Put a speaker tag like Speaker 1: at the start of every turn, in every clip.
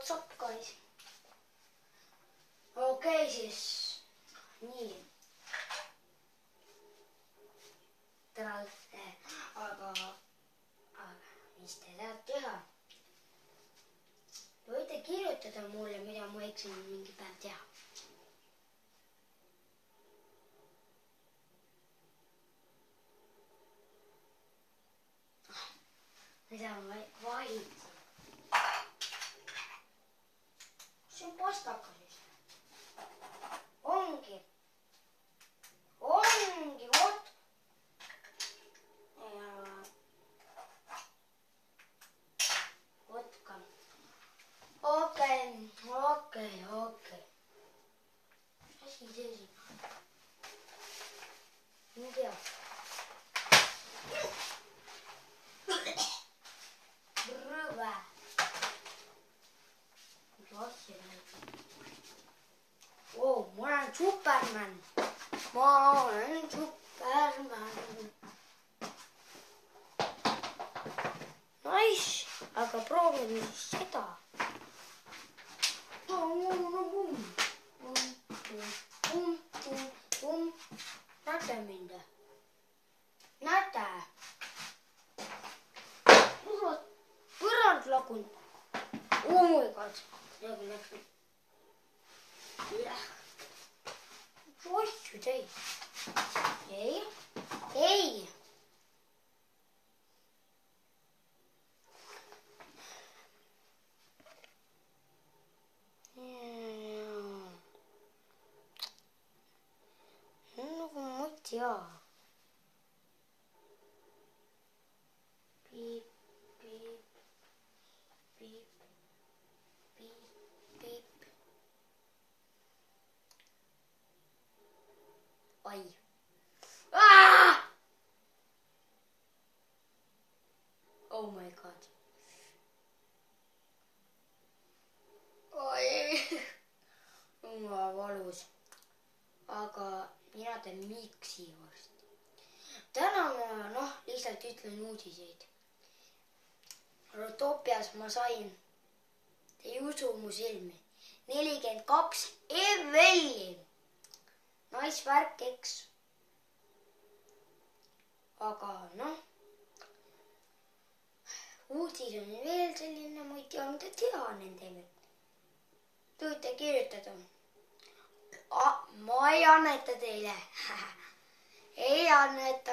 Speaker 1: what's up guys? Okei, siis nii. Aga mis te tahate teha? Te võite kirjutada mulle, mida ma võiksin mingi päev teha. Mida ma valitsen? See on pastaka siis. Ongi, vot. Vodka. Okei. Asi see siin. Ei tea. Rõve. Mis asja näib? Oo, ma olen Superman. Nice, aga proovime siis seda. Näete mind? Näete? Põrand lagunud. Oh my god. Asju teid. Ei. Nagu ma ei tea. Piip. Ai. Oh my god. Oi. Valus. Aga mina teen miksi varsti. Täna ma lihtsalt ütlen uudiseid. Rotopias ma sain, te ei usu mu silmi, 42 EVL-i. Naisvärk, eks. Aga uudis on veel selline, ma ei tea, mida teha nendega. Te võite kirjutada. Ma ei anneta teile. Ei anneta.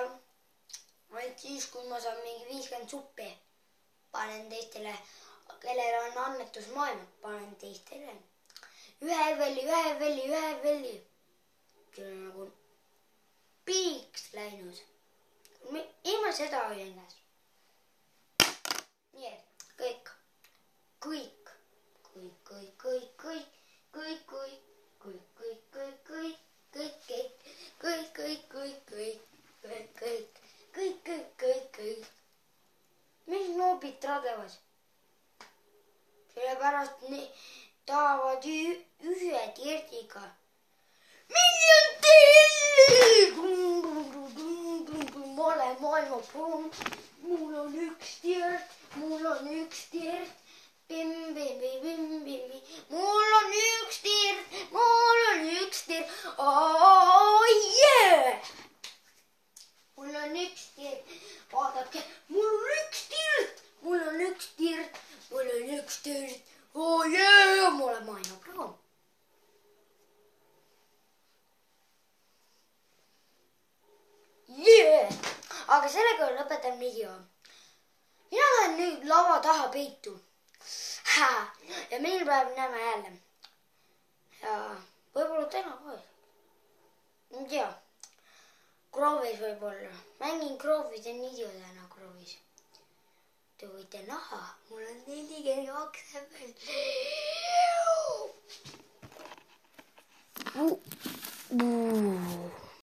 Speaker 1: Ainult siis, kui ma saan mingi 50 suppi. Panen teistele, kellel on annetusmaailmad, panen teistele. Ühe EVL-i. See on nagu piiks läinud. Ilma seda olin käes. Nii, kõik. Mis noobid tradevad? Sellepärast tahavad ühe tirdiga. Miljon tilli! Ma olen maailma pumm. Mul on üks tirt. Mul on üks tirt. Oh yeah! Mul on üks tirt. Vaadake, mul on üks tirt. Oh yeah! Ma olen maailma pumm. Yeah! Aga sellega lõpetan video. Mina lähen nüüd lava taha peitu. Ja meil päev näeme jälle. Ja võib-olla täna ka. Ma ei tea. Kroovis võib-olla. Mängin kroovis ja nidio täna kroovis. Te võite näha. Mul on 42 veel.